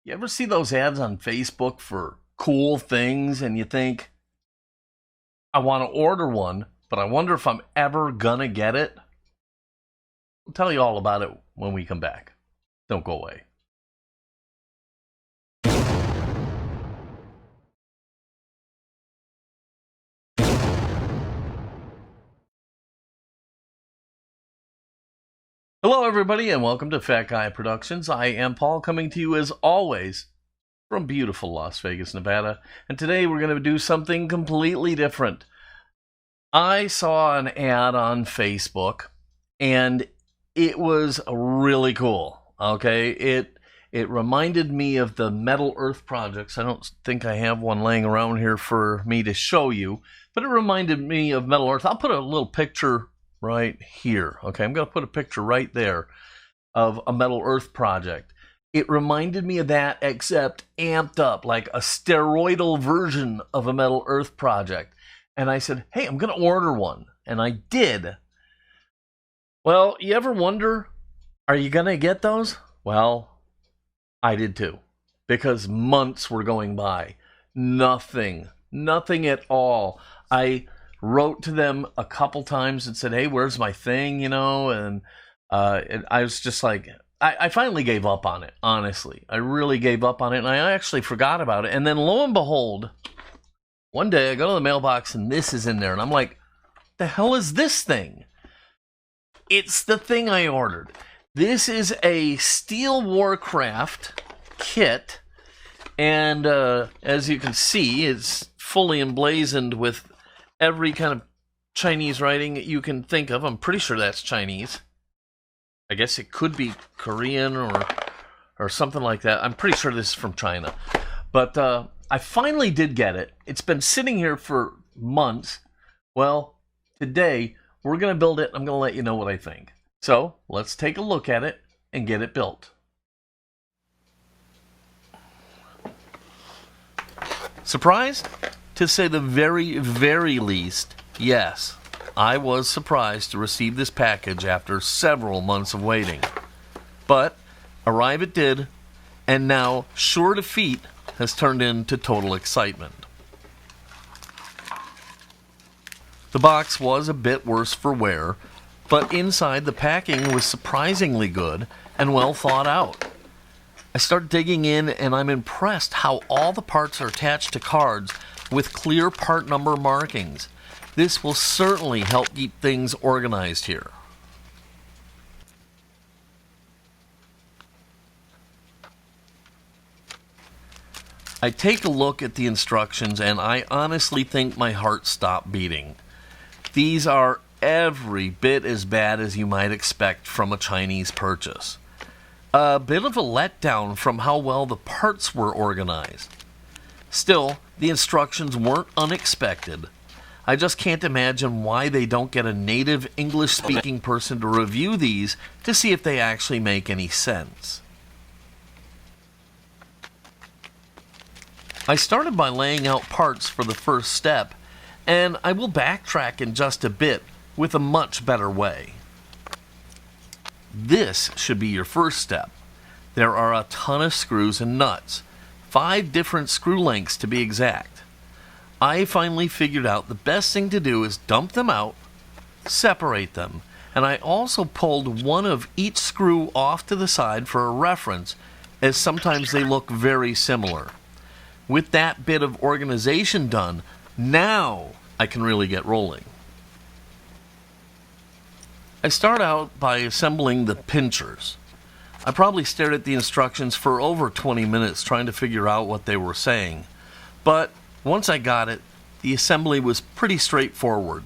You ever see those ads on Facebook for cool things and you think, I want to order one, but I wonder if I'm ever gonna get it? I'll tell you all about it when we come back. Don't go away. Hello, everybody, and welcome to Fat Guy Productions. I am Paul, coming to you as always from beautiful Las Vegas, Nevada. And today we're going to do something completely different. I saw an ad on Facebook, and it was really cool. Okay, it reminded me of the Metal Earth projects. I don't think I have one laying around here for me to show you, but it reminded me of Metal Earth. I'll put a little picture right here. Okay, I'm going to put a picture right there of a Metal Earth project. It reminded me of that, except amped up, like a steroidal version of a Metal Earth project. And I said, hey, I'm going to order one. And I did. Well, you ever wonder, are you going to get those? Well, I did too. Because months were going by. Nothing at all. I wrote to them a couple times and said, hey, where's my thing, And I was just like, I finally gave up on it, honestly. I really gave up on it, and I actually forgot about it. And then lo and behold, one day I go to the mailbox and this is in there, and I'm like, the hell is this thing? It's the thing I ordered. This is a Steel Warcraft kit, and as you can see, it's fully emblazoned with every kind of Chinese writing you can think of. I'm pretty sure that's Chinese. I guess it could be Korean or something like that. I'm pretty sure this is from China. But I finally did get it. It's been sitting here for months. Well, today we're going to build it. I'm going to let you know what I think. So let's take a look at it and get it built. Surprised? To say the very, very least, yes. I was surprised to receive this package after several months of waiting. But arrive it did, and now Sure Defeat has turned into total excitement. The box was a bit worse for wear, but inside the packing was surprisingly good and well thought out. I start digging in, and I'm impressed how all the parts are attached to cards with clear part number markings. This will certainly help keep things organized here. I take a look at the instructions and I honestly think my heart stopped beating. These are every bit as bad as you might expect from a Chinese purchase. A bit of a letdown from how well the parts were organized. Still, the instructions weren't unexpected. I just can't imagine why they don't get a native English-speaking person to review these to see if they actually make any sense. I started by laying out parts for the first step, and I will backtrack in just a bit with a much better way. This should be your first step. There are a ton of screws and nuts, 5 different screw lengths to be exact. I finally figured out the best thing to do is dump them out, separate them, and I also pulled one of each screw off to the side for a reference, as sometimes they look very similar. With that bit of organization done, now I can really get rolling. I start out by assembling the pinchers. I probably stared at the instructions for over 20 minutes trying to figure out what they were saying, but once I got it, the assembly was pretty straightforward.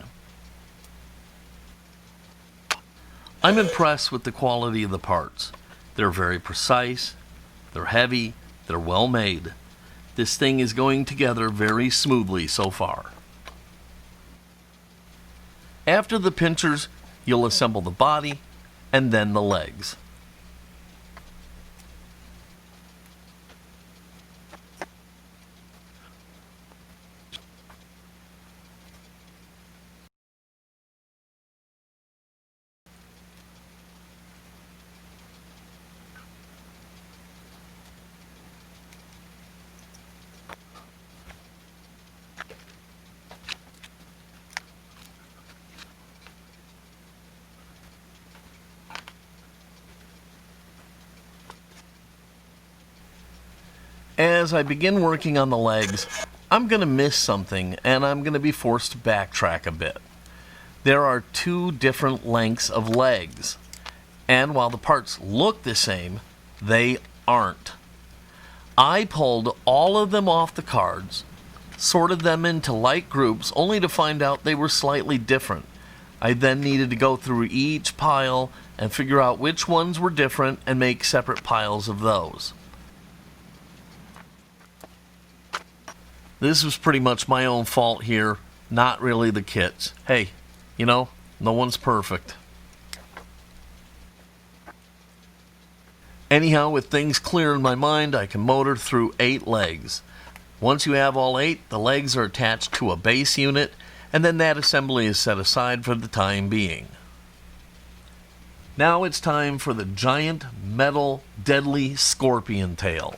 I'm impressed with the quality of the parts. They're very precise, they're heavy, they're well made. This thing is going together very smoothly so far. After the pinchers, you'll assemble the body and then the legs. As I begin working on the legs, I'm going to miss something and I'm going to be forced to backtrack a bit. There are two different lengths of legs, and while the parts look the same, they aren't. I pulled all of them off the cards, sorted them into light groups, only to find out they were slightly different. I then needed to go through each pile and figure out which ones were different and make separate piles of those. This was pretty much my own fault here, not really the kit's. Hey, no one's perfect. Anyhow, with things clear in my mind, I can motor through 8 legs. Once you have all 8, the legs are attached to a base unit, and then that assembly is set aside for the time being. Now it's time for the giant, metal, deadly scorpion tail.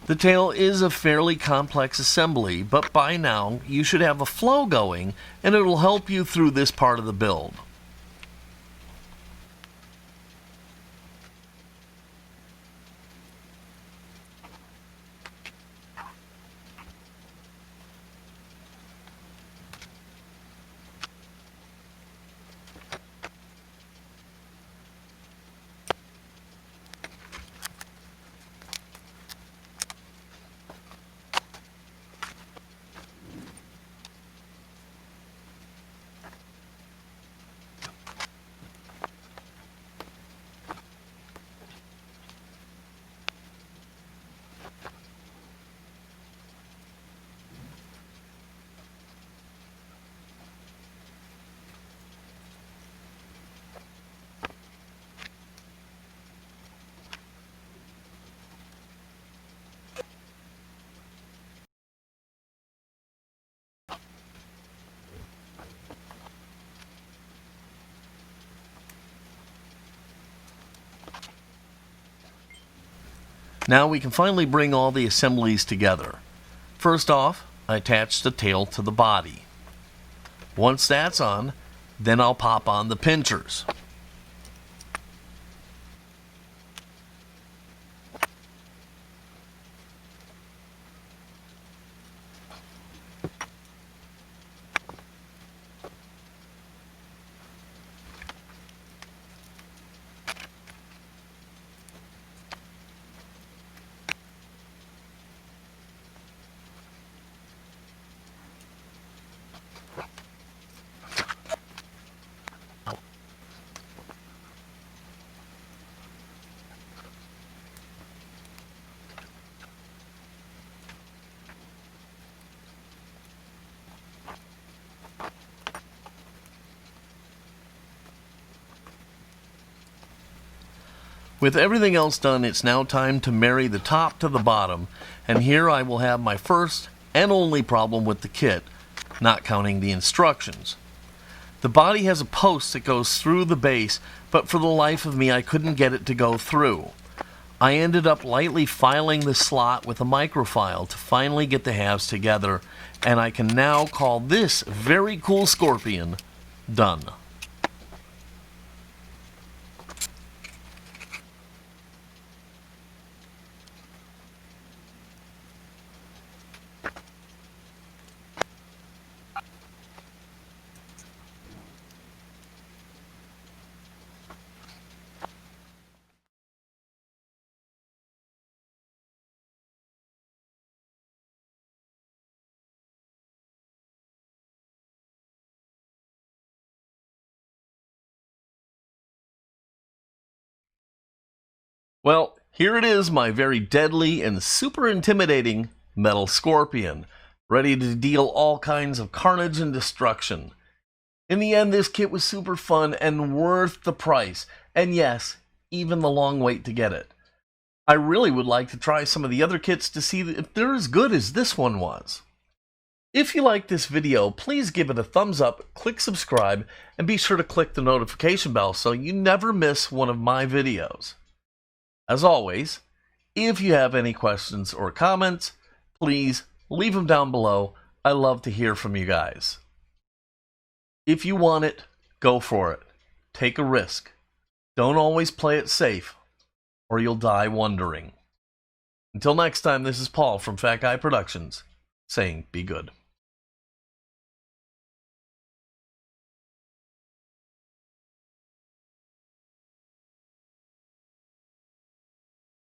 The tail is a fairly complex assembly, but by now you should have a flow going, and it will help you through this part of the build. Now we can finally bring all the assemblies together. First off, I attach the tail to the body. Once that's on, then I'll pop on the pinchers. With everything else done, it's now time to marry the top to the bottom, and here I will have my first and only problem with the kit, not counting the instructions. The body has a post that goes through the base, but for the life of me I couldn't get it to go through. I ended up lightly filing the slot with a microfile to finally get the halves together, and I can now call this very cool scorpion done. Well, here it is, my very deadly and super intimidating metal scorpion, ready to deal all kinds of carnage and destruction. In the end, this kit was super fun and worth the price, and yes, even the long wait to get it. I really would like to try some of the other kits to see if they're as good as this one was. If you like this video, please give it a thumbs up, click subscribe, and be sure to click the notification bell so you never miss one of my videos. As always, if you have any questions or comments, please leave them down below. I love to hear from you guys. If you want it, go for it. Take a risk. Don't always play it safe, or you'll die wondering. Until next time, this is Paul from Fat Guy Productions saying be good.